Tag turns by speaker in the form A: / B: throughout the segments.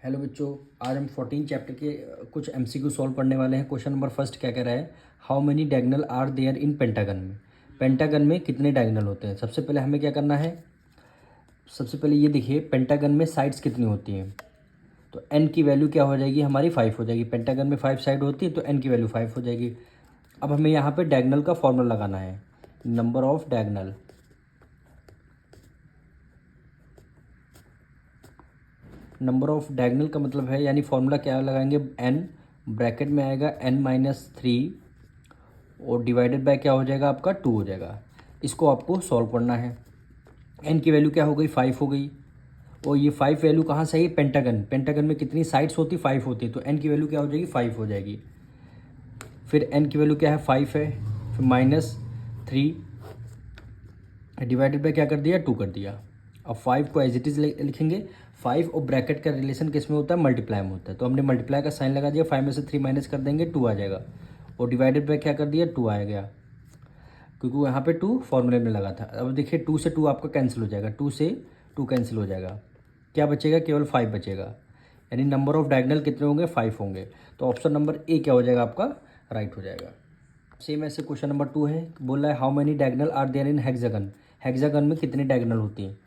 A: Hello बच्चों, आज हम 14 चैप्टर के कुछ एमसीक्यू सॉल्व करने वाले हैं। क्वेश्चन नंबर फर्स्ट क्या कह रहा है, how many diagonal are there in pentagon में। पेंटागन में कितने डायगोनल होते हैं। सबसे पहले हमें क्या करना है, सबसे पहले ये देखिए पेंटागन में साइड्स कितनी होती हैं। तो एन की वैल्यू क्या हो जाएगी हमारी 5 हो जाएगी। पेंटागन में 5 साइड होती है तो एन की वैल्यू 5 हो जाएगी। अब हमें यहाँ पे डायगोनल का फॉर्मूला लगाना है, number of diagonal. Number of diagonal का मतलब है, यानी फॉर्मूला क्या लगाएंगे, एन ब्रैकेट में आएगा n-3 और डिवाइडेड बाय क्या हो जाएगा आपका 2 हो जाएगा। इसको आपको सॉल्व करना है। n की वैल्यू क्या हो गई 5 हो गई, और ये 5 वैल्यू कहाँ से आई, पेंटागन। पेंटागन में कितनी साइड्स होती, 5 होती है, तो n की वैल्यू क्या हो जाएगी 5 हो जाएगी। फिर n की वैल्यू क्या है 5 है, फिर -3 डिवाइडेड बाय क्या कर दिया 2 कर दिया। अब 5 को एज इट इज़ लिखेंगे। 5 और ब्रैकेट का रिलेशन किस में होता है, मल्टीप्लाई में होता है, तो हमने मल्टीप्लाई का साइन लगा दिया। 5 में से 3 माइनस कर देंगे 2 आ जाएगा, और डिवाइडेड बाय क्या कर दिया 2 आ गया, क्योंकि यहाँ पे 2 फॉर्मूले में लगा था। अब देखिए 2 से 2 आपका कैंसिल हो जाएगा, 2 से 2 कैंसिल हो जाएगा, क्या बचेगा केवल 5 बचेगा, यानी नंबर ऑफ डायगोनल कितने होंगे 5 होंगे। तो ऑप्शन नंबर ए क्या हो जाएगा आपका, राइट हो जाएगा। सेम ऐसे क्वेश्चन नंबर 2 है, बोल रहा है how many diagonal are there in hexagon. Hexagon में कितनी डायगोनल होती हैं,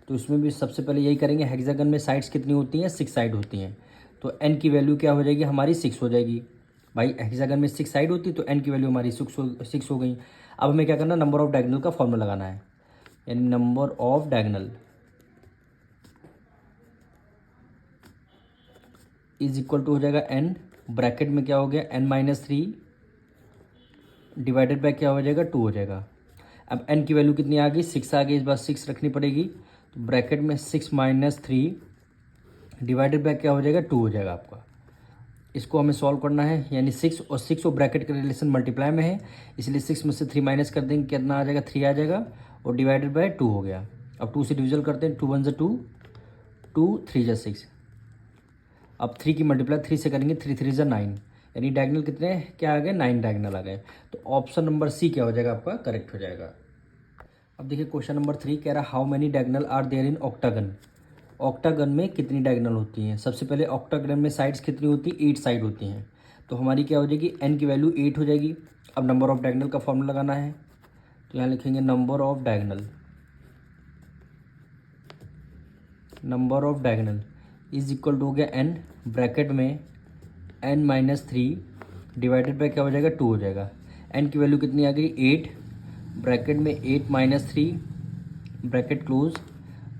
A: तो इसमें भी सबसे पहले यही करेंगे। हेक्सागन में साइड्स कितनी होती हैं, 6 साइड होती हैं, तो एन की वैल्यू क्या हो जाएगी हमारी 6 हो जाएगी। भाई हेक्सागन में 6 साइड होती तो एन की वैल्यू हमारी 6 हो गई। अब हमें क्या करना, नंबर ऑफ डायगोनल का फॉर्मूला लगाना है, यानी number of diagonal is equal to हो जाएगा एन ब्रैकेट में क्या हो गया n-3 डिवाइडेड बाय क्या हो जाएगा 2 हो जाएगा। अब n की वैल्यू कितनी आ गई 6 आ गई, इस बार 6 रखनी पड़ेगी, तो ब्रैकेट में 6-3 डिवाइडेड बाय क्या हो जाएगा 2 हो जाएगा आपका। इसको हमें सॉल्व करना है, यानी 6 और ब्रैकेट का रिलेशन मल्टीप्लाई में है, इसलिए 6 में से 3 माइनस कर देंगे, कितना आ जाएगा 3 आ जाएगा, और डिवाइडेड बाय 2 हो गया। अब 2 से डिविजल करते हैं, 2 1 2, 2 3 6। अब 3 की मल्टीप्लाई 3 से करेंगे, 3 3 9, यानी डायगोनल कितने क्या आ गए 9 डायगोनल आ गए। तो ऑप्शन नंबर सी क्या हो जाएगा आपका, करेक्ट हो जाएगा। अब देखिए क्वेश्चन नंबर 3 कह रहा है how many diagonal are there in octagon. Octagon में कितनी डायगोनल होती हैं। सबसे पहले ऑक्टागन में साइड्स कितनी होती है, 8 साइड होती हैं, तो हमारी क्या हो जाएगी एन की वैल्यू 8 हो जाएगी। अब नंबर ऑफ डायगोनल का फॉर्मूला लगाना है, तो यहाँ लिखेंगे number of diagonal is equal to हो गया एन ब्रैकेट में n-3 डिवाइडेड बाय क्या हो जाएगा 2 हो जाएगा। एन की वैल्यू कितनी आ गई 8, ब्रैकेट में 8-3 ब्रैकेट क्लोज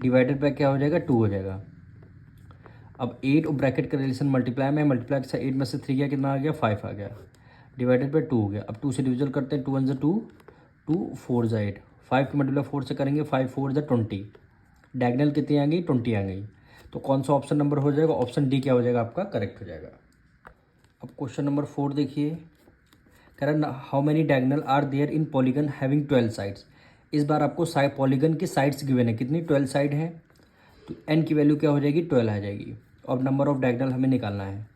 A: डिवाइडेड बाय क्या हो जाएगा 2 हो जाएगा। अब 8 और ब्रैकेट का रिलेशन मल्टीप्लाई में, मल्टीप्लाई से 8 में से 3 गया कितना आ गया 5 आ गया, डिवाइडेड बाय 2 हो गया। अब 2 से डिविजल करते हैं, 2 1 2, 2 4 8, 5 की मल्टीप्लाई 4 से करेंगे, 5 4 20, डायगोनल कितनी आ गई 20 आ गई। तो कौन सा ऑप्शन नंबर हो जाएगा, ऑप्शन डी क्या हो जाएगा आपका, करेक्ट हो जाएगा। अब क्वेश्चन नंबर 4 देखिए, कह रहा है how many diagonal are there in polygon having 12 sides. इस बार आपको पॉलीगन की साइड्स गिवन है, कितनी 12 साइड है, तो एन की वैल्यू क्या हो जाएगी 12 आ जाएगी। और नंबर ऑफ डायगोनल हमें निकालना है,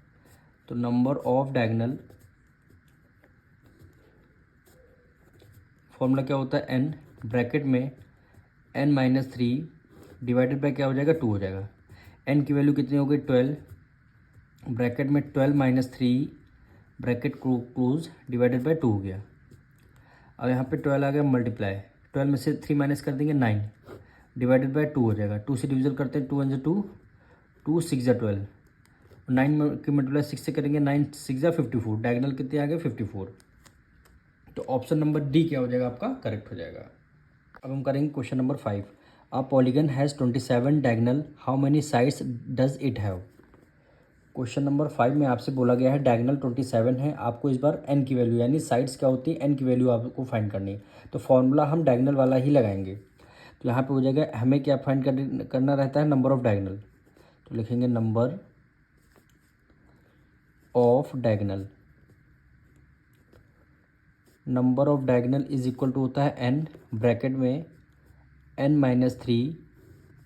A: तो नंबर ऑफ डायगोनल फॉर्मूला क्या होता है एन ब्रैकेट में n-3 डिवाइडेड बाय क्या हो जाएगा 2 हो जाएगा। एन की वैल्यू कितनी हो गई 12, ब्रैकेट में 12-3 ब्रैकेट क्लोज डिवाइडेड बाय 2 हो गया। अब यहाँ पे 12 आ गया मल्टीप्लाई, 12 में से 3 माइनस कर देंगे 9 डिवाइडेड बाय 2 हो जाएगा। 2 से डिविजल करते हैं, 2 1 2, 2 6 12, 9 की मल्टीप्लाई 6 से करेंगे, 9 6 54, डायगोनल कितने आ गए 54। तो ऑप्शन नंबर डी क्या हो जाएगा आपका, करेक्ट हो जाएगा। अब हम करेंगे question number 5, a polygon has 27 diagonal, how many sides does it have. Question number 5 में आपसे बोला गया है डायगोनल 27 है, आपको इस बार एन की वैल्यू यानी साइड्स क्या होती है एन की वैल्यू आपको फाइंड करनी है, तो फॉर्मूला हम डायगोनल वाला ही लगाएंगे। तो यहाँ पे हो जाएगा हमें क्या फाइंड करना रहता है, नंबर ऑफ डायगोनल, तो लिखेंगे number of diagonal. Number of diagonal is equal to होता है एन ब्रैकेट में n-3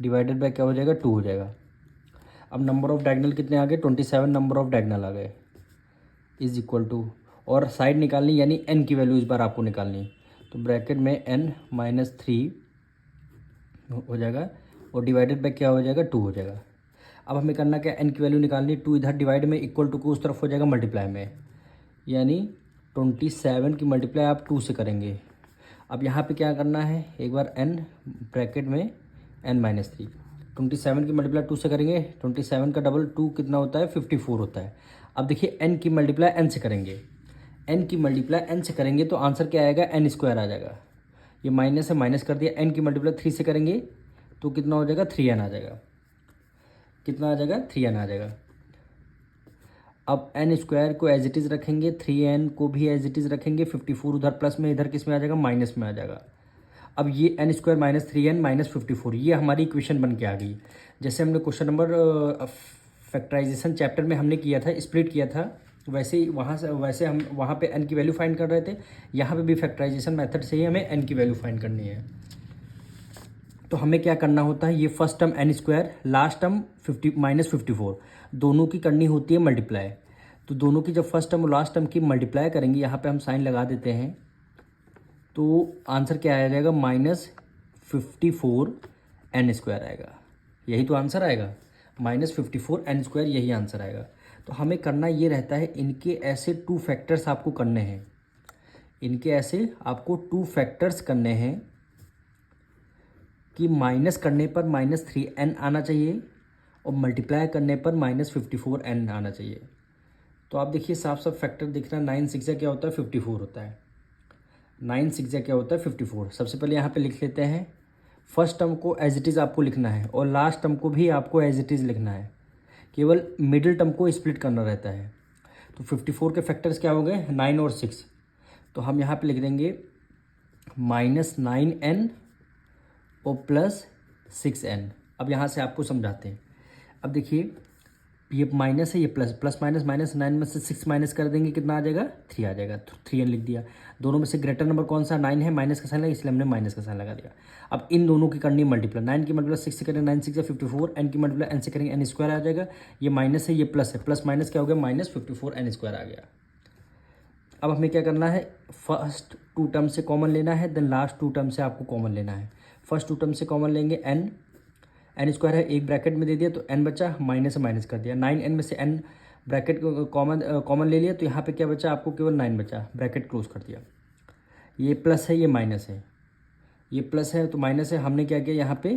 A: डिवाइडेड बाय क्या हो जाएगा 2 हो जाएगा। अब नंबर ऑफ डायगोनल कितने आ गए 27 नंबर ऑफ डायगोनल आ गए, इज इक्वल टू, और साइड निकालनी यानी n की वैल्यू इस बार आपको निकालनी, तो ब्रैकेट में n-3 हो जाएगा, और डिवाइडेड बाय क्या हो जाएगा 2 हो जाएगा। अब हमें करना क्या, n की वैल्यू निकालनी, 2 इधर डिवाइड में, इक्वल टू को उस तरफ हो जाएगा मल्टीप्लाई में, यानी 27 की मल्टीप्लाई आप 2 से करेंगे। अब यहाँ पे क्या करना है, एक बार n ब्रैकेट में n-3, 27 की मल्टीप्लाई 2 से करेंगे, 27 का डबल 2 कितना होता है, 54 होता है। अब देखिए n की मल्टीप्लाई n से करेंगे, n की मल्टीप्लाई n से करेंगे तो आंसर क्या आएगा, n स्क्वायर आ जाएगा। ये माइनस है, माइनस कर दिया, n की मल्टीप्लाई 3 से करेंगे तो कितना हो जाएगा, 3n आ जाएगा। कितना आ जाएगा, 3n आ जाएगा। अब n स्क्वायर को एज इट इज़ रखेंगे, 3n को भी एज इट इज़ रखेंगे, 54 उधर प्लस में, इधर किस में आ जाएगा, माइनस में आ जाएगा। अब ये n square minus 3n minus 54, ये हमारी इक्वेशन बन के आ गई। जैसे हमने क्वेश्चन नंबर फैक्टराइजेशन चैप्टर में हमने किया था, स्प्लिट किया था, वैसे ही वैसे हम वहाँ पे n की वैल्यू फाइंड कर रहे थे, यहाँ पे भी फैक्टराइजेशन मेथड से ही हमें n की वैल्यू फाइंड करनी है। तो हमें क्या करना होता है, ये first term n square, last term -54, दोनों की करनी होती है मल्टीप्लाई। तो दोनों की जब फर्स्ट टर्म और लास्ट टर्म की मल्टीप्लाई करेंगे, यहाँ पे हम साइन लगा देते हैं, तो आंसर क्या आ जाएगा, -54 n स्क्वायर आएगा। यही तो आंसर आएगा, -54 n स्क्वायर, यही आंसर आएगा। तो हमें करना ये रहता है, इनके ऐसे 2 फैक्टर्स आपको करने हैं, इनके ऐसे आपको 2 फैक्टर्स करने हैं कि माइनस करने पर -3n आना चाहिए और मल्टीप्लाई करने पर -54n आना चाहिए। तो आप देखिए साफ साफ फैक्टर दिख रहा है, 9 6 क्या होता है, 54 होता है। 9 6 क्या होता है, 54। सबसे पहले यहाँ पे लिख लेते हैं, फर्स्ट टर्म को एज इट इज़ आपको लिखना है और लास्ट टर्म को भी आपको एज इट इज़ लिखना है, केवल मिडिल टर्म को स्प्लिट करना रहता है। तो 54 के फैक्टर्स क्या हो गए, 9 और 6। तो हम यहाँ पे लिख देंगे -9n और +6n। अब यहाँ से आपको समझाते हैं। अब देखिए ये माइनस है, ये प्लस, प्लस माइनस माइनस, 9 में से 6 माइनस कर देंगे, कितना आ जाएगा, 3 आ जाएगा। 3n लिख दिया। दोनों में से ग्रेटर नंबर कौन सा, 9 है, माइनस का साइन लगा, इसलिए हमने माइनस का साइन लगा दिया। अब इन दोनों की करनी मल्टीप्लाई, 9 की मल्टीप्लाई 6 से करेंगे, 9 6 54, n की मल्टीप्लाई n से करेंगे, n स्क्वायर आ जाएगा। ये माइनस है, ये प्लस है, प्लस माइनस क्या हो गया, -54 n स्क्वायर आ गया। अब हमें क्या करना है, फर्स्ट 2 टर्म से कॉमन लेना है, देन लास्ट 2 टर्म से आपको कॉमन लेना है। फर्स्ट 2 टर्म से कॉमन लेंगे, n स्क्वायर है, एक ब्रैकेट में दे दिया तो n बचा, माइनस से माइनस कर दिया। 9n में से n ब्रैकेट कॉमन ले लिया, तो यहाँ पे क्या बचा, आपको केवल 9 बचा, ब्रैकेट क्लोज कर दिया। ये प्लस है, ये माइनस है, ये प्लस है तो माइनस है, हमने क्या किया, यहाँ पे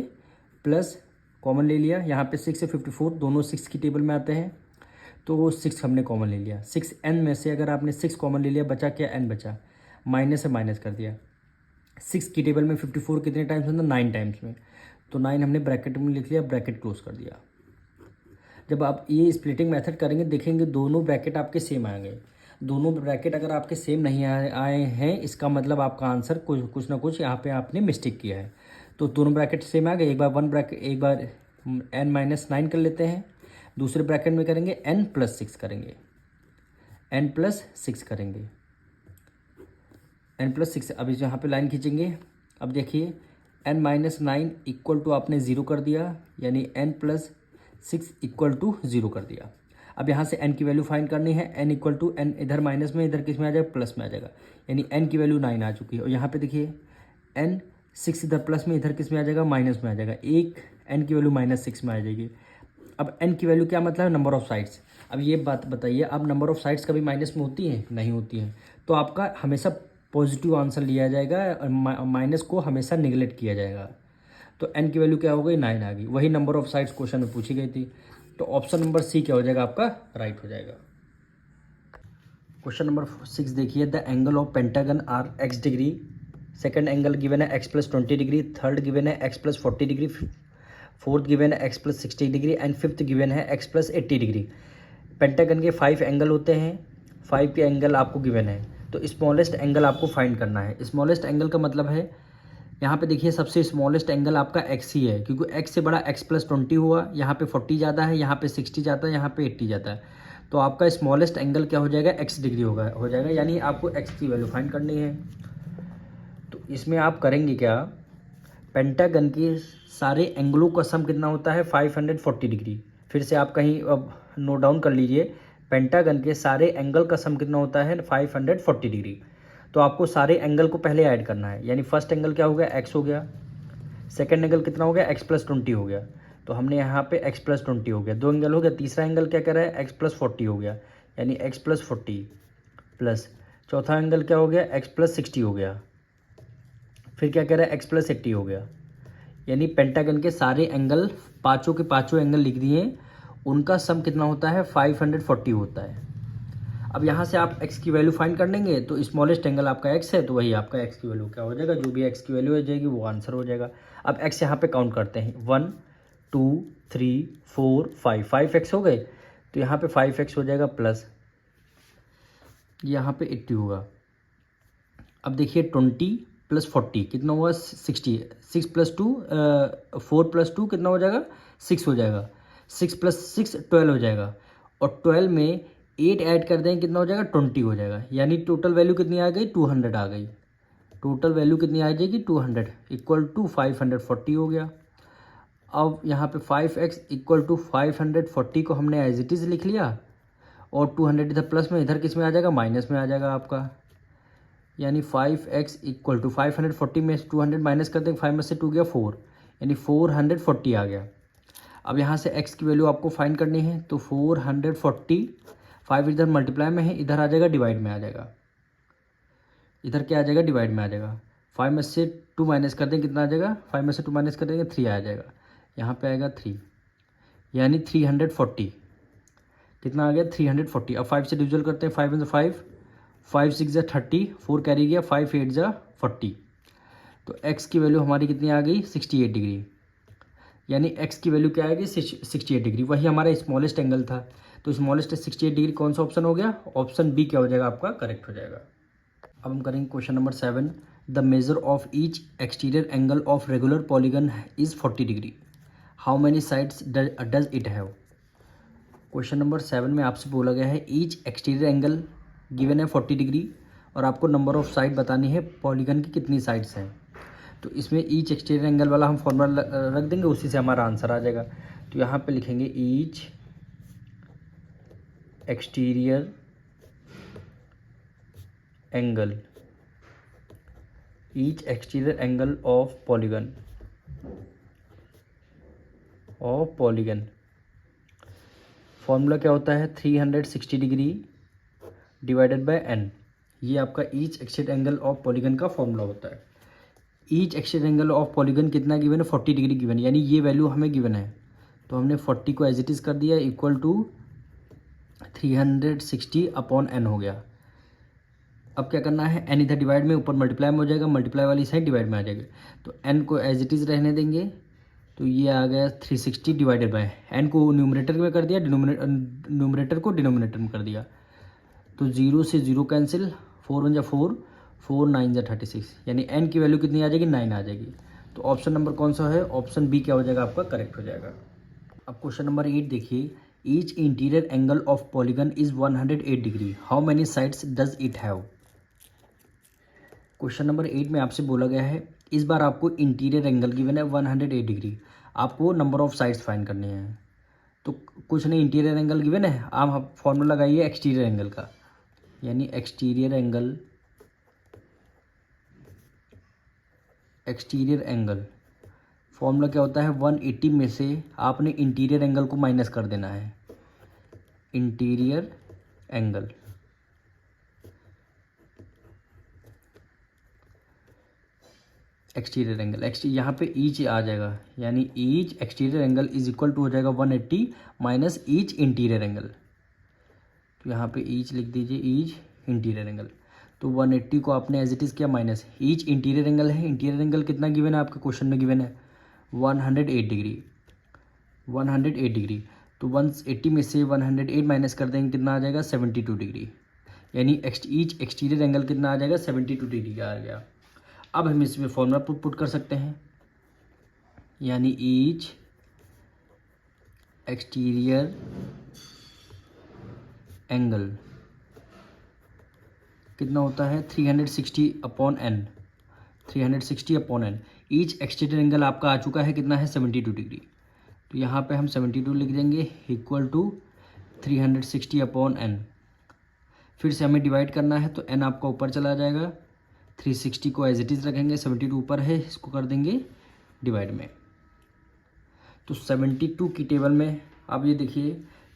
A: प्लस कॉमन ले लिया। यहाँ पे 6 से 54 दोनों 6 की टेबल में आते हैं, तो 6 हमने कॉमन ले लिया। 6n में से अगर आपने 6 कॉमन ले लिया, बचा क्या, n बचा, माइनस से माइनस कर दिया। 6 की टेबल में 54 कितने टाइम्स में था, 9 टाइम्स में, तो 9 हमने ब्रैकेट में लिख लिया, ब्रैकेट क्लोज कर दिया। जब आप ये स्प्लिटिंग मेथड करेंगे, देखेंगे दोनों ब्रैकेट आपके सेम आएंगे। दोनों ब्रैकेट अगर आपके सेम नहीं आए हैं, इसका मतलब आपका आंसर कुछ ना कुछ यहाँ पे आपने मिस्टेक किया है। तो दोनों ब्रैकेट सेम आ गए। एक बार n-9 कर लेते हैं, दूसरे ब्रैकेट में करेंगे n+6 करेंगे, n+6 करेंगे, n+6। अब यहाँ पे लाइन खींचेंगे। अब देखिए n-9 इक्वल टू आपने 0 कर दिया, यानी n+6 इक्वल टू 0 कर दिया। अब यहाँ से n की वैल्यू फाइंड करनी है, n इक्वल टू n इधर माइनस में, इधर किस में आ जाएगा, प्लस में आ जाएगा, यानी n की वैल्यू 9 आ चुकी है। और यहाँ पे देखिए n6 इधर प्लस में, इधर किस में आ जाएगा, माइनस में आ जाएगा, एक n की वैल्यू -6 में आ जाएगी। अब n की वैल्यू क्या मतलब है, नंबर ऑफ साइड्स। अब ये बात बताइए, अब नंबर ऑफ साइड्स कभी माइनस में होती हैं, नहीं होती हैं, तो आपका हमेशा पॉजिटिव आंसर लिया जाएगा और माइनस को हमेशा निगलेक्ट किया जाएगा। तो n की वैल्यू क्या हो गई, 9 आ गई। वही नंबर ऑफ साइड्स क्वेश्चन में पूछी गई थी। तो ऑप्शन नंबर सी क्या हो जाएगा, आपका राइट हो जाएगा। क्वेश्चन नंबर 6 देखिए, the angle of pentagon are x degree, second angle given है x+20 डिग्री, थर्ड गिवन है x+40 डिग्री, फोर्थ गिवन है x+60 degree and fifth given है x+80 डिग्री। पेंटागन के 5 एंगल होते हैं, 5 के एंगल आपको गिवन है, तो स्मॉलेस्ट एंगल आपको फाइंड करना है। स्मॉलेस्ट एंगल का मतलब है, यहाँ पे देखिए सबसे स्मॉलेस्ट एंगल आपका x ही है, क्योंकि x से बड़ा x+20 हुआ, यहाँ पे 40 ज़्यादा है, यहाँ पे 60 जाता है, यहाँ पे 80 जाता है, तो आपका स्मॉलेस्ट एंगल क्या हो जाएगा, x डिग्री हो जाएगा, यानी आपको x की वैल्यू फाइंड करनी है। तो इसमें आप करेंगे क्या, पेंटागन के सारे एंगलों का सम कितना होता है, 540 डिग्री। फिर से आप कहीं अब नोट डाउन कर लीजिए, पेंटागन के सारे एंगल का सम कितना होता है, 540 डिग्री। तो आपको सारे एंगल को पहले ऐड करना है, यानी फर्स्ट एंगल क्या हो गया, x हो गया, सेकंड एंगल कितना हो गया, x+20 हो गया, तो हमने यहाँ पे x+20 हो गया, 2 एंगल हो गया। तीसरा एंगल क्या कर रहा है, x+40 हो गया, यानी x+40 प्लस चौथा एंगल क्या हो गया, x+60 हो गया। फिर क्या कह रहा है, x+80 हो गया। यानी पेंटागन के सारे एंगल, पाँचों के पाँचों एंगल लिख दिए, उनका सम कितना होता है, 540 होता है। अब यहाँ से आप x की वैल्यू फाइंड कर लेंगे, तो स्मॉलेस्ट एंगल आपका x है, तो वही आपका x की वैल्यू क्या हो जाएगा, जो भी x की वैल्यू हो जाएगी वो आंसर हो जाएगा। अब x यहाँ पे काउंट करते हैं, 1 2 3 4 5, 5x हो गए, तो यहाँ पे 5x हो जाएगा प्लस यहाँ पे 80 होगा। अब देखिए 20 + 40 कितना हुआ, 60, 6 + 2 4 + 2 कितना हो जाएगा, 6 हो जाएगा, 6 + 6 12 हो जाएगा, और 12 में 8 ऐड कर दें कितना हो जाएगा, 20 हो जाएगा। यानी टोटल वैल्यू कितनी आ गई, 200 आ गई। टोटल वैल्यू कितनी आ जाएगी, 200 = 540 हो गया। अब यहाँ पे 5x = 540 को हमने एज इट इज़ लिख लिया, और 200 इधर प्लस में, इधर किस में आ जाएगा, माइनस में आ जाएगा आपका। यानी 5x = 540 में 200 माइनस कर देंगे, 5 में से 2 गया 4, यानी 440 आ गया। अब यहाँ से x की वैल्यू आपको फाइंड करनी है, तो 440, 5 इधर मल्टीप्लाई में है, इधर आ जाएगा डिवाइड में आ जाएगा, इधर क्या आ जाएगा, डिवाइड में आ जाएगा। 5 में से 2 माइनस कर देंगे, कितना आ जाएगा, 5 में से 2 माइनस कर देंगे 3 आ जाएगा, यहाँ पे आएगा 3, यानी 340 कितना आ गया, 340। अब 5 से डिविजल करते हैं, 5 में से 5, 5 6 = 30, 4 कैरी गया, 5 8 = 40, तो x की वैल्यू हमारी कितनी आ गई, 68 डिग्री। यानी x की वैल्यू क्या आएगी, 68 डिग्री। वही हमारा स्मॉलेस्ट एंगल था, तो स्मॉलेस्ट 68 डिग्री कौन सा ऑप्शन हो गया, ऑप्शन बी क्या हो जाएगा आपका, करेक्ट हो जाएगा। अब हम करेंगे question number 7। The measure of each exterior angle of regular polygon is 40 degree, how many sides does it have. Question number 7 में आपसे बोला गया है ईच एक्सटीरियर एंगल गिवन है 40 डिग्री, और आपको नंबर ऑफ साइड बतानी है पॉलीगन की कितनी साइड्स हैं। तो इसमें ईच एक्सटीरियर एंगल वाला हम फॉर्मूला रख देंगे, उसी से हमारा आंसर आ जाएगा। तो यहाँ पे लिखेंगे each exterior angle, each exterior angle of polygon formula क्या होता है, 360 डिग्री डिवाइडेड बाय n। ये आपका each exterior angle of polygon का फॉर्मूला होता है। Each exterior angle of polygon कितना गिवन है, 40 डिग्री गिवन, यानी ये वैल्यू हमें गिवन है, तो हमने 40 को एज इट इज़ कर दिया, = 360/n हो गया। अब क्या करना है, n इधर डिवाइड में, ऊपर मल्टीप्लाई में हो जाएगा, मल्टीप्लाई वाली साइड डिवाइड में आ जाएगा, तो n को एज इट इज़ रहने देंगे, तो ये आ गया 360 डिवाइडेड बाय n को न्यूमरेटर में कर दिया, न्यूमरेटर को डिनोमिनेटर में कर दिया, तो 0 से 0 कैंसिल, 4 1 = 4, 4 9 = 36, यानी n की वैल्यू कितनी आ जाएगी, 9 आ जाएगी। तो ऑप्शन नंबर कौन सा है, ऑप्शन बी क्या हो जाएगा आपका, करेक्ट हो जाएगा। अब क्वेश्चन नंबर 8 देखिए, each interior angle of polygon is 108 degree, how many sides does it have. Question number 8 में आपसे बोला गया है, इस बार आपको इंटीरियर एंगल गिवन है 108 डिग्री, आपको नंबर ऑफ साइड्स फाइंड करने हैं। तो कुछ नहीं, इंटीरियर एंगल गिवन है, आप फॉर्मूला लगाइए एक्सटीरियर एंगल का, यानी एक्सटीरियर एंगल फॉर्मूला क्या होता है, 180 में से आपने इंटीरियर एंगल को माइनस कर देना है, इंटीरियर एंगल एक्सटीरियर एंगल, यहाँ पे ईच आ जाएगा, यानी each exterior angle is equal to हो जाएगा 180 माइनस ईच इंटीरियर एंगल। तो यहाँ पे ईच लिख दीजिए, ईच इंटीरियर एंगल, तो 180 को आपने एज इट इज़ किया माइनस, ईच इंटीरियर एंगल है, इंटीरियर एंगल कितना गिवन है आपके क्वेश्चन में, गिवन है 108 डिग्री, 108 डिग्री, तो 180 में से 108 माइनस कर देंगे, कितना आ जाएगा, 72 डिग्री, यानी ईच एक्सटीरियर एंगल कितना आ जाएगा, 72 डिग्री का आ गया। अब हम इसमें फॉर्मूला पुट कर सकते हैं, यानी ईच एक्सटीरियर एंगल कितना होता है, 360/n, 360/n। Each exterior angle आपका आ चुका है, कितना है, 72 डिग्री, तो यहाँ पे हम 72 लिख देंगे, = 360/n। फिर से हमें डिवाइड करना है, तो n आपका ऊपर चला जाएगा, 360 को एज इट इज़ रखेंगे, 72 ऊपर है, इसको कर देंगे डिवाइड में, तो 72 की टेबल में आप ये देखिए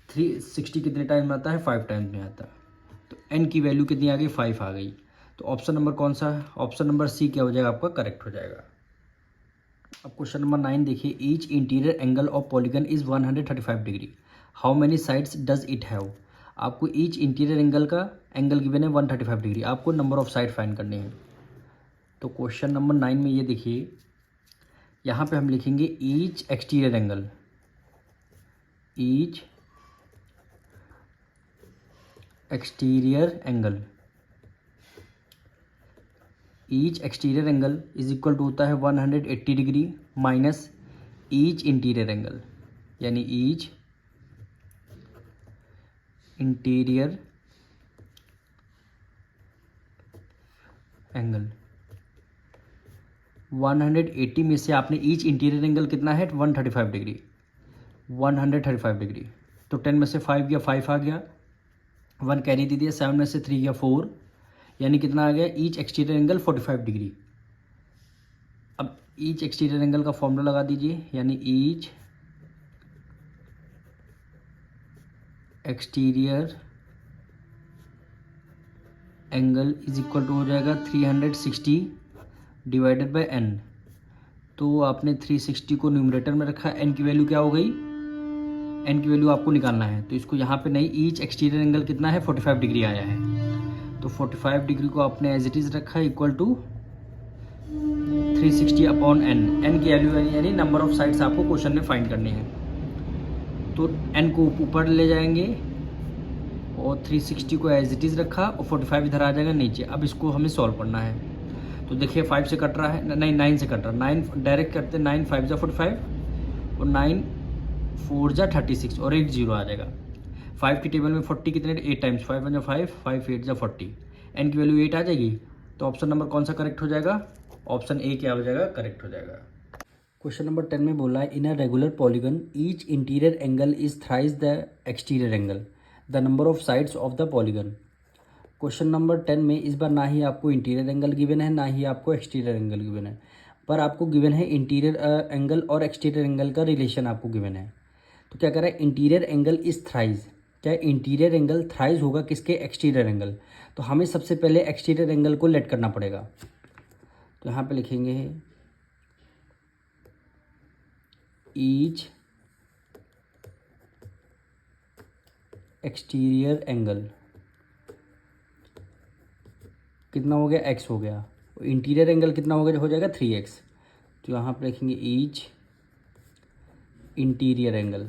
A: 360 कितने टाइम में आता है, 5 टाइम्स में आता है। तो n की वैल्यू कितनी आ गई, 5 आ गई। तो ऑप्शन नंबर कौन सा है, ऑप्शन नंबर सी क्या हो जाएगा आपका, करेक्ट हो जाएगा। अब क्वेश्चन नंबर 9 देखिए, each interior angle of polygon is 135 degree, how many sides does it have. आपको ईच इंटीरियर एंगल का एंगल गिवन है 135 डिग्री, आपको नंबर ऑफ साइड फाइंड करने हैं। तो क्वेश्चन नंबर 9 में ये देखिए, यहाँ पे हम लिखेंगे each exterior angle, each exterior angle, each exterior angle is equal to होता है 180 degree minus each interior angle, यानी ईच इंटीरियर एंगल 180 में से आपने ईच इंटीरियर एंगल कितना है 135 डिग्री, 135 डिग्री। तो 10 में से 5 गया, 5 आ गया, 1 कैरी दे दिया, 7 में से 3 गया 4, यानी कितना आ गया ईच एक्सटीरियर एंगल 45 डिग्री। अब ईच एक्सटीरियर एंगल का फॉर्मूला लगा दीजिए, यानी each exterior angle is equal to हो जाएगा 360 डिवाइडेड बाय n। तो आपने 360 को न्यूमरेटर में रखा, n की वैल्यू क्या हो गई, n की वैल्यू आपको निकालना है। तो इसको यहाँ पे नहीं, ईच एक्सटीरियर एंगल कितना है 45 डिग्री आया है, तो 45 डिग्री को आपने एज इट इज़ रखा इक्वल टू 360 अपॉन n की वैल्यू यानी नंबर ऑफ साइड्स आपको क्वेश्चन में फाइंड करनी है। तो n को ऊपर ले जाएंगे और 360 को एज इट इज़ रखा और 45 इधर आ जाएगा नीचे। अब इसको हमें सॉल्व करना है। तो देखिए 5 से कट रहा है, नहीं 9 से कट रहा है, 9 डायरेक्ट करते, 9 5 जा 45 और 9 4 जा 36 और 8 0 आ जाएगा। 5 की टेबल में 40 कितने, 8 टाइम्स, 5 1 जा 5, 5 8 जा 40, n की वैल्यू 8 आ जाएगी। तो ऑप्शन नंबर कौन सा करेक्ट हो जाएगा, ऑप्शन ए क्या हो जाएगा, करेक्ट हो जाएगा। क्वेश्चन नंबर 10 में बोला है, in a regular polygon each interior angle is thrice the exterior angle, the number of sides of the polygon. Question number 10 में इस बार ना ही आपको इंटीरियर एंगल गिवन है, ना ही आपको एक्सटीरियर एंगल गिवन है, पर आपको गिवन है इंटीरियर एंगल और एक्सटीरियर एंगल का रिलेशन आपको गिवन है। तो क्या कह रहा है, इंटीरियर एंगल इज थ्राइज, क्या इंटीरियर एंगल थ्राइज होगा किसके, एक्सटीरियर एंगल। तो हमें सबसे पहले एक्सटीरियर एंगल को लेट करना पड़ेगा। तो यहाँ पे लिखेंगे ईच एक्सटीरियर एंगल कितना हो गया, x हो गया, इंटीरियर एंगल कितना हो जाएगा 3x। तो यहाँ पे लिखेंगे each interior angle,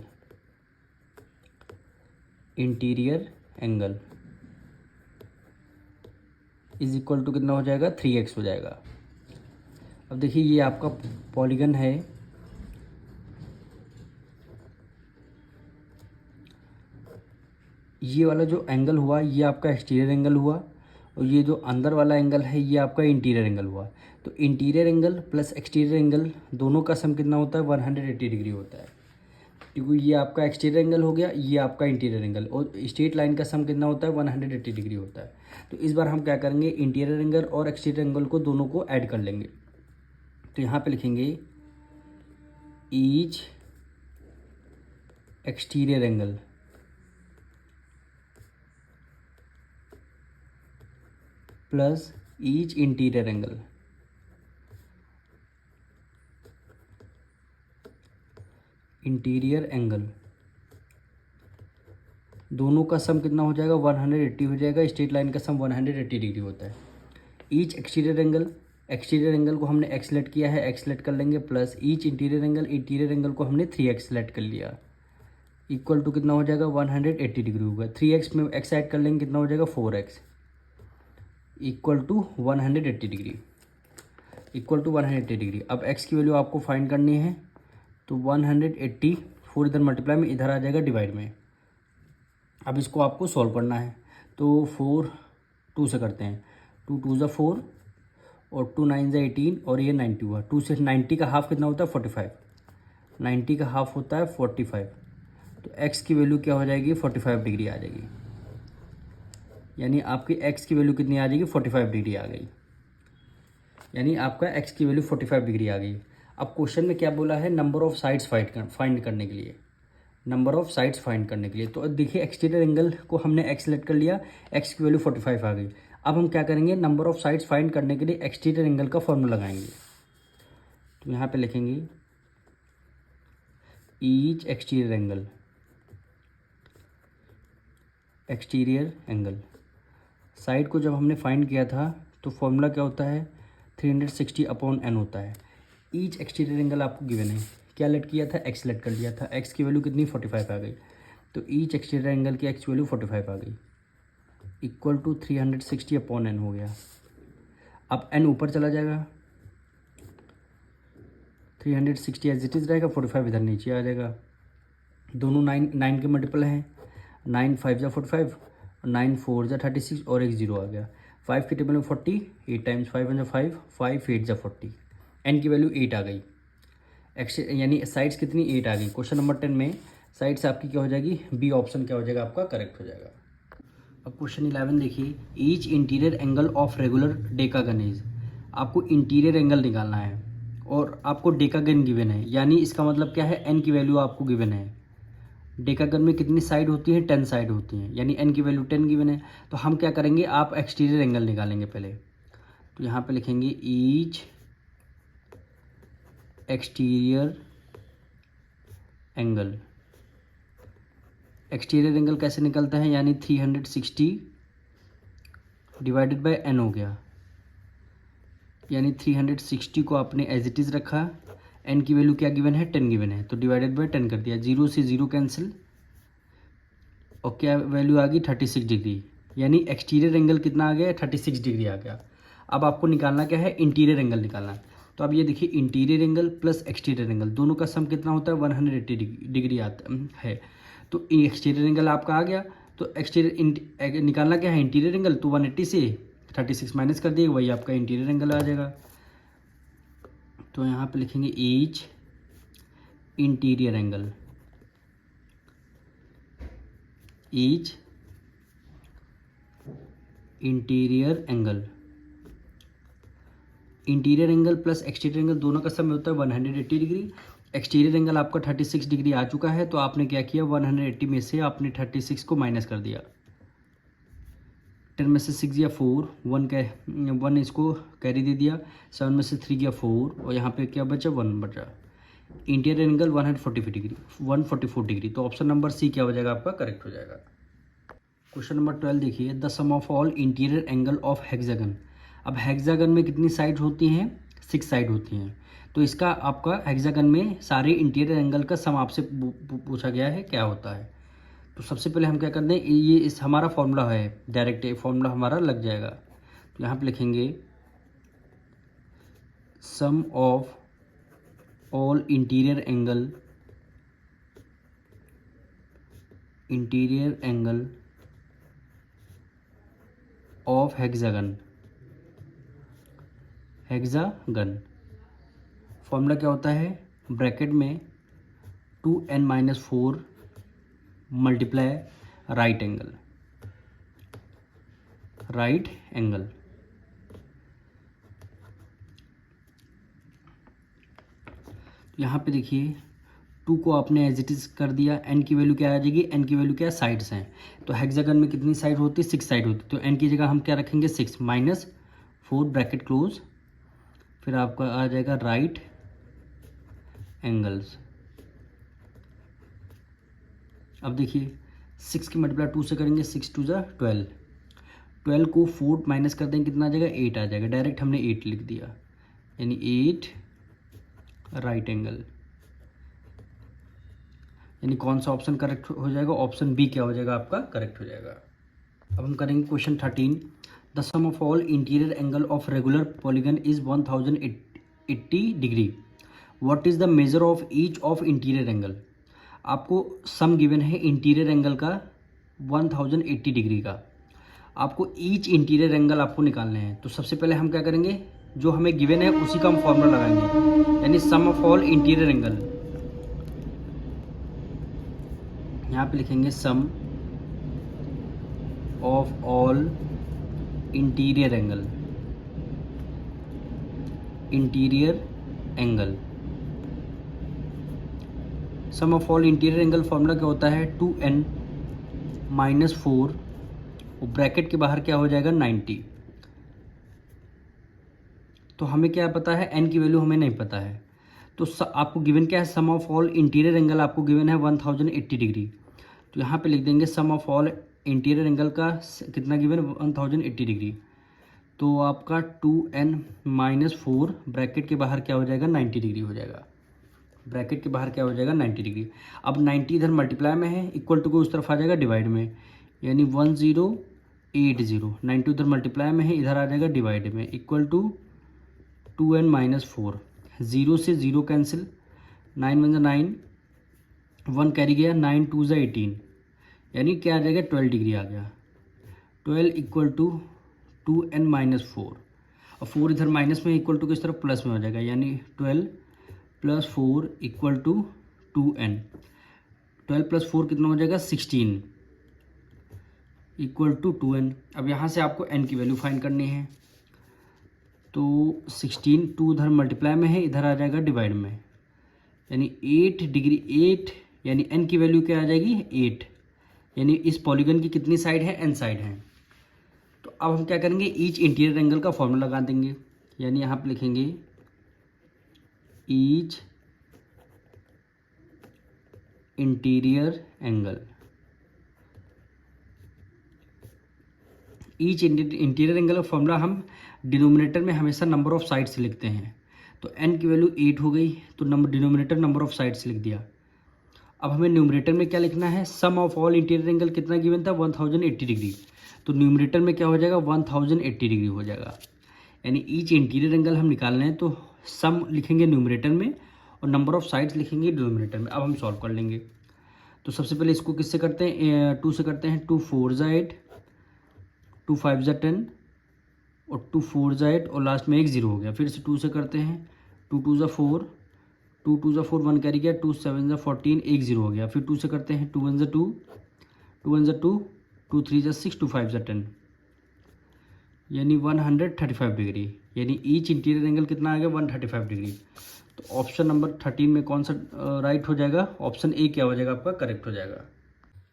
A: interior angle is equal to कितना हो जाएगा 3x हो जाएगा। अब देखिए ये आपका पॉलीगन है, ये वाला जो एंगल हुआ ये आपका एक्सटीरियर एंगल हुआ, और ये जो अंदर वाला एंगल है ये आपका इंटीरियर एंगल हुआ। तो interior angle plus exterior angle दोनों का सम कितना होता है, 180 डिग्री होता है, क्योंकि ये आपका एक्सटीरियर एंगल हो गया, ये आपका इंटीरियर एंगल, और स्ट्रेट लाइन का सम कितना होता है, 180 डिग्री होता है। तो इस बार हम क्या करेंगे, इंटीरियर एंगल और एक्सटीरियर एंगल को दोनों को ऐड कर लेंगे। तो यहाँ पे लिखेंगे each exterior angle plus each interior angle, interior angle दोनों का सम कितना हो जाएगा, 180 हो जाएगा। स्ट्रेट लाइन का सम 180 डिग्री होता है। Each exterior angle, exterior angle को हमने x सेलेक्ट किया है, x सेलेक्ट कर लेंगे, plus each interior angle, interior angle को हमने 3x सेलेक्ट कर लिया, इक्वल टू कितना हो जाएगा 180 डिग्री होगा। 3x में x ऐड कर लेंगे, कितना हो जाएगा 4x, equal to 180 degree, equal to 180 degree. अब x की वैल्यू आपको फाइंड करनी है, तो 180 4 इधर मल्टीप्लाई में, इधर आ जाएगा डिवाइड में। अब इसको आपको सॉल्व करना है, तो 4 2 से करते हैं, 2 2 ज़ा 4 और 2 9 ज़ा 18 और ये 90 हुआ। 2 से 90 का हाफ कितना होता है 45, 90 का हाफ होता है 45। तो x की वैल्यू क्या हो जाएगी 45 डिग्री आ जाएगी, यानी आपकी x की वैल्यू कितनी आ जाएगी 45 डिग्री आ गई, यानी आपका x की वैल्यू 45 डिग्री आ गई। अब क्वेश्चन में क्या बोला है, नंबर ऑफ साइड्स फाइंड करने के लिए, नंबर ऑफ साइड्स फाइंड करने के लिए। तो देखिए एक्सटीरियर एंगल को हमने एक्स सेलेक्ट कर लिया, एक्स की वैल्यू 45 आ गई। अब हम क्या करेंगे, नंबर ऑफ साइड्स फाइंड करने के लिए एक्सटीरियर एंगल का फॉर्मूला लगाएंगे। तो यहाँ पे लिखेंगे ईच एक्सटीरियर एंगल, साइड को जब हमने फाइंड किया था तो फॉर्मूला क्या होता है, 360/n होता है। ईच एक्सटीरियर एंगल आपको गिवन है, क्या लेट किया था, एक्स लेट कर लिया था, एक्स की वैल्यू कितनी 45 आ गई। तो ईच एक्सटीरियर एंगल की एक्स वैल्यू 45 आ गई, इक्वल टू 360/n हो गया। अब n ऊपर चला जाएगा, 360 एज इट इज़ रहेगा, 45 इधर नीचे आ जाएगा। दोनों 9 के मल्टीपल हैं, 9 5 जा 45, 9 4 जा 36 और एक 0 आ गया। 5 की टेबल में 40, 8 टाइम्स 5 1 जा 5, 5 8 जा 40, n की वैल्यू 8 आ गई। यानी साइड्स कितनी 8 आ गई। क्वेश्चन नंबर 10 में साइड्स आपकी क्या हो जाएगी, बी ऑप्शन क्या हो जाएगा आपका करेक्ट हो जाएगा। अब क्वेश्चन 11 देखिए, each interior angle of regular decagon is, आपको इंटीरियर एंगल निकालना है और आपको डेकागन गिवन है, यानी इसका मतलब क्या है, n की वैल्यू आपको गिवन है। डेकागन में कितनी साइड होती है, 10 साइड होती हैं, यानी n की वैल्यू 10 गिवन है। तो हम क्या करेंगे, आप एक्सटीरियर एंगल निकालेंगे पहले। तो यहाँ पे लिखेंगे each exterior angle, exterior angle कैसे निकलता है, यानी 360 डिवाइडेड बाय n हो गया, यानी 360 को आपने एज इट इज़ रखा, n की वैल्यू क्या गिवन है, 10 गिवन है, तो डिवाइडेड बाय 10 कर दिया, 0 से 0 कैंसिल और क्या वैल्यू आ गई 36 डिग्री, यानी एक्सटीरियर एंगल कितना आ गया, 36 डिग्री आ गया। अब आपको निकालना क्या है, इंटीरियर एंगल निकालना है। तो अब ये देखिए interior angle plus exterior angle दोनों का सम कितना होता है, 180 डिग्री आता है। तो एक्सटीरियर एंगल आपका आ गया, तो एक्सटीरियर निकालना क्या है, इंटीरियर एंगल, तो 180 से 36 माइनस कर दिए, वही आपका इंटीरियर एंगल आ जाएगा। तो यहाँ पे लिखेंगे each interior angle, each interior angle, interior angle plus exterior angle दोनों का सम होता है 180 डिग्री। एक्सटीरियर एंगल आपका 36 डिग्री आ चुका है, तो आपने क्या किया, 180 में से आपने 36 को माइनस कर दिया, 10 में से 6 गया 4, 1 इसको कैरी दे दिया, 7 में से 3 गया 4 और यहाँ पे क्या बचा, 1 बचा। इंटीरियर एंगल 144 डिग्री, तो ऑप्शन नंबर सी क्या हो जाएगा आपका करेक्ट हो जाएगा। क्वेश्चन नंबर 12 देखिए, the sum of all interior angle of hexagon. अब हेक्सागन में कितनी साइड होती हैं, 6 साइड होती हैं, तो इसका आपका हेक्सागन में सारे इंटीरियर एंगल का सम आपसे पूछा गया है क्या होता है। तो सबसे पहले हम क्या करते हैं, ये इस हमारा फॉर्मूला है, डायरेक्ट फॉर्मूला हमारा लग जाएगा। तो यहाँ पे लिखेंगे sum of all interior angle of hexagon formula क्या होता है, ब्रैकेट में 2n-4 मल्टीप्लाई राइट एंगल। यहाँ पे देखिए 2 को आपने एज इट इज़ कर दिया, n की वैल्यू क्या आ जाएगी, n की वैल्यू क्या है, साइड्स हैं। तो हेक्सागन में कितनी साइड होती है, 6 साइड होती है, तो n की जगह हम क्या रखेंगे, 6 -4 ब्रैकेट क्लोज, फिर आपका आ जाएगा राइट एंगल्स। अब देखिए 6 की मल्टीप्लाई 2 से करेंगे, 6 2 जा 12, 12 को 4 माइनस कर देंगे, कितना आ जाएगा, 8 आ जाएगा, डायरेक्ट हमने 8 लिख दिया, यानी 8 राइट एंगल। यानी कौन सा ऑप्शन करेक्ट हो जाएगा, ऑप्शन बी क्या हो जाएगा आपका करेक्ट हो जाएगा। अब हम करेंगे question 13, the sum of all interior angle of regular polygon is 1080 degree, what is the measure of each of interior angle. आपको सम गिवन है इंटीरियर एंगल का 1080 डिग्री का, आपको ईच इंटीरियर एंगल आपको निकालने हैं। तो सबसे पहले हम क्या करेंगे, जो हमें गिवन है उसी का हम फॉर्मूला लगाएंगे, यानी sum of all interior angle. यहाँ पे लिखेंगे sum of all interior angle sum of all interior angle formula क्या होता है 2n माइनस 4 और ब्रैकेट के बाहर क्या हो जाएगा 90। तो हमें क्या पता है n की वैल्यू हमें नहीं पता है। तो आपको गिवन क्या है सम ऑफ ऑल इंटीरियर एंगल आपको गिवन है 1080 डिग्री। तो यहाँ पे लिख देंगे सम ऑफ ऑल इंटीरियर एंगल का कितना गिवन 1080 डिग्री। तो आपका 2n माइनस 4 ब्रैकेट के बाहर क्या हो जाएगा 90 डिग्री हो जाएगा। ब्रैकेट के बाहर क्या हो जाएगा 90 डिग्री। अब 90 इधर मल्टीप्लाई में है, इक्वल टू को उस तरफ आ जाएगा डिवाइड में, यानी 1080। 90 उधर मल्टीप्लाई में है, इधर आ जाएगा डिवाइड में, इक्वल टू 2n माइनस 4। 0 से 0 कैंसिल, 9 वन 9, 1 कैरी गया, 9 2 18, यानी क्या आ जाएगा 12 डिग्री आ गया। 12 इक्वल टू 2n माइनस 4, और 4 इधर माइनस में, इक्वल टू किस तरफ प्लस में हो जाएगा, यानी 12 plus 4 equal to 2n। 12 plus 4 कितना हो जाएगा 16 इक्वल टू 2n। अब यहाँ से आपको n की वैल्यू फाइंड करनी है। तो 16 2 उधर मल्टीप्लाई में है, इधर आ जाएगा डिवाइड में, यानी 8 डिग्री 8, यानी n की वैल्यू क्या आ जाएगी 8, यानी इस पॉलीगन की कितनी साइड है n साइड है। तो अब हम क्या करेंगे ईच इंटीरियर एंगल का फॉर्मूला लगा देंगे, यानी यहाँ पे लिखेंगे each interior angle. Each interior angle का फॉर्मूला हम डिनोमिनेटर में हमेशा नंबर ऑफ साइड्स लिखते हैं। तो n की वैल्यू 8 हो गई, तो डिनोमिनेटर नंबर ऑफ साइड्स लिख दिया। अब हमें न्यूमरेटर में क्या लिखना है, सम ऑफ ऑल इंटीरियर एंगल कितना गिवन था 1080 डिग्री। तो न्यूमरेटर में क्या हो जाएगा 1080 डिग्री हो जाएगा, यानी ईच इंटीरियर एंगल हम निकाल रहे हैं। तो सम लिखेंगे न्यूमरेटर में और नंबर ऑफ साइड्स लिखेंगे डिनोमिनेटर में। अब हम सॉल्व कर लेंगे। तो सबसे पहले इसको किससे करते हैं 2 से करते हैं। 2 4 ज़ा 8, 2 5 ज़ा 10 और 2 4 ज़ा 8 और लास्ट में एक 0 हो गया। फिर से 2 से करते हैं, 2 2 ज़ा 4, 2 2 ज़ा 4 1 कैरी गया, 2 7 ज़ा 14 एक 0 हो गया। फिर 2 से करते हैं, 2 1 ज़ा 2, 2 1 ज़ा 2, 2 3 ज़ा 6, 2 5 ज़ा 10, यानी 135 डिग्री। यानी ईच इंटीरियर एंगल कितना आ गया 135 डिग्री। तो ऑप्शन नंबर 13 में कौन सा राइट हो जाएगा, ऑप्शन ए क्या हो जाएगा आपका करेक्ट हो जाएगा।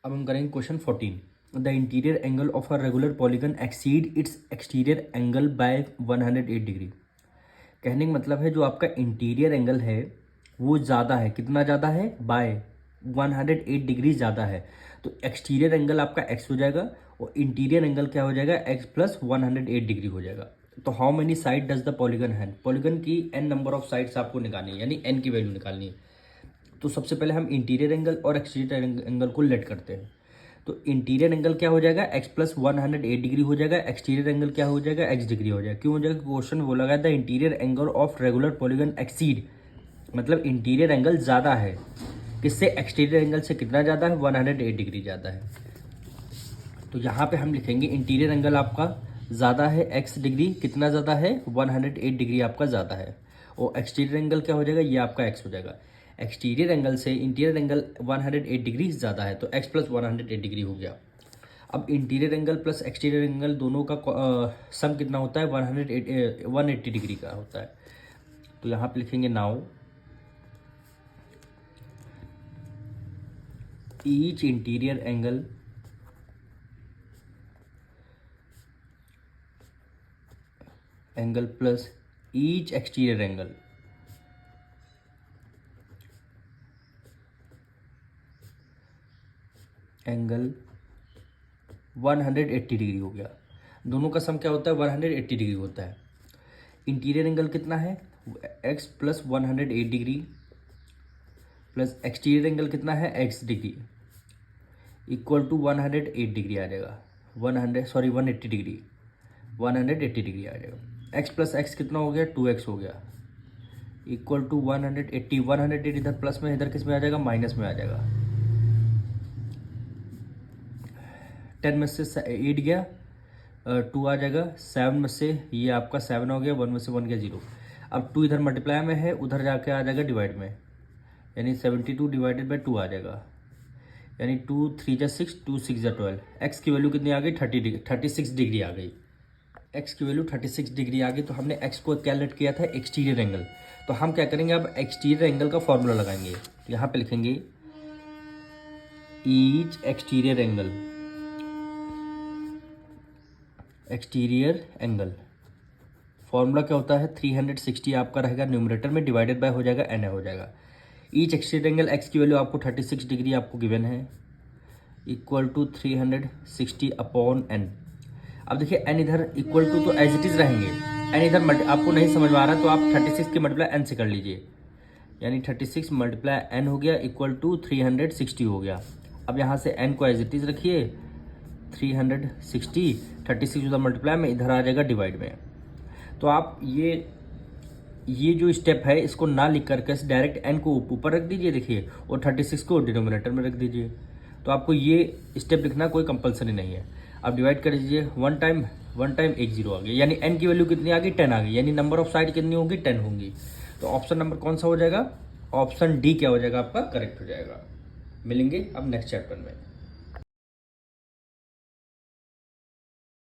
A: अब हम करेंगे question 14। The interior angle of a regular polygon exceed it's exterior angle by 108 degree. कहने का मतलब है जो आपका इंटीरियर एंगल है वो ज़्यादा है, कितना ज़्यादा है बाय 108 डिग्री ज़्यादा है। तो एक्सटीरियर एंगल आपका एक्स हो जाएगा और इंटीरियर एंगल क्या हो जाएगा एक्स प्लस 108 डिग्री हो जाएगा। तो how many side does the polygon have, polygon की n नंबर ऑफ साइड्स आपको निकालनी है, यानी n की वैल्यू निकालनी है। तो सबसे पहले हम इंटीरियर एंगल और एक्सटीरियर एंगल को लेट करते हैं। तो इंटीरियर एंगल क्या हो जाएगा एक्स प्लस 108 डिग्री हो जाएगा, एक्सटीरियर एंगल क्या हो जाएगा एक्स डिग्री हो जाएगा। क्यों हो जाएगा, क्वेश्चन बोला गया the interior angle of regular polygon exceed, मतलब इंटीरियर एंगल ज़्यादा है किससे, एक्सटीरियर एंगल से कितना ज़्यादा है 108 डिग्री ज़्यादा है। तो यहाँ पे हम लिखेंगे इंटीरियर एंगल आपका ज़्यादा है एक्स डिग्री, कितना ज़्यादा है 108 डिग्री आपका ज़्यादा है, और एक्सटीरियर एंगल क्या हो जाएगा ये आपका एक्स हो जाएगा। एक्सटीरियर एंगल से इंटीरियर एंगल 108 डिग्री ज़्यादा है, तो एक्स प्लस 108 डिग्री हो गया। अब interior angle plus exterior angle दोनों का सम कितना होता है 180 डिग्री का होता है। तो यहाँ पे लिखेंगे now each interior angle plus each exterior angle 180 degree हो गया। दोनों का सम क्या होता है 180 डिग्री होता है। इंटीरियर एंगल कितना है x plus 108 degree plus exterior angle कितना है x degree equal to 108 degree आ जाएगा, 180 डिग्री 180 डिग्री आ जाएगा। x प्लस एक्स कितना हो गया 2x हो गया इक्वल टू 180 इधर प्लस में, इधर किस में आ जाएगा माइनस में आ जाएगा। 10 में से 8 गया 2 आ जाएगा, 7 में से ये आपका 7 हो गया, 1 में से 1 गया 0। अब 2 इधर मल्टीप्लाई में है, उधर जाके आ जाएगा डिवाइड में, यानी 72 डिवाइडेड बाई 2 आ जाएगा, यानी 2 3 जा 6, 2 6 जा 12। एक्स की वैल्यू कितनी आ गई 36 डिग्री आ गई। एक्स की वैल्यू 36 डिग्री आ गई। तो हमने एक्स को कैलकुलेट किया था एक्सटीरियर एंगल। तो हम क्या करेंगे अब एक्सटीरियर एंगल का फॉर्मूला लगाएंगे। तो यहाँ पे लिखेंगे ईच एक्सटीरियर एंगल फॉर्मूला क्या होता है 360 आपका रहेगा न्यूमरेटर में, डिवाइडेड बाय हो जाएगा एन हो जाएगा। ईच एक्सटीरियर एंगल एक्स की वैल्यू आपको 36 डिग्री आपको गिवन है, इक्वल टू 360 अपॉन एन। अब देखिए एन इधर इक्वल टू तो एज इट इज रहेंगे, एन इधर आपको नहीं समझ में आ रहा तो आप 36 के मल्टीप्लाई एन से कर लीजिए, यानी 36 मल्टीप्लाई एन हो गया इक्वल टू 360 हो गया। अब यहाँ से एन को एज इट इज रखिए 360, 36 उधर मल्टीप्लाई में इधर आ जाएगा डिवाइड में। तो आप ये जो स्टेप है इसको ना लिख करके डायरेक्ट एन को ऊपर रख दीजिए देखिए, और 36 को डिनोमिनेटर में रख दीजिए। तो आपको ये स्टेप लिखना कोई कंपलसरी नहीं है। अब डिवाइड कर दीजिए, वन टाइम एक जीरो आ गया, यानी एन की वैल्यू कितनी आ गई 10 आ गई, यानी नंबर ऑफ साइड कितनी होगी 10 होंगी। तो ऑप्शन नंबर कौन सा हो जाएगा, ऑप्शन डी क्या हो जाएगा आपका करेक्ट हो जाएगा। मिलेंगे अब नेक्स्ट चैप्टर में।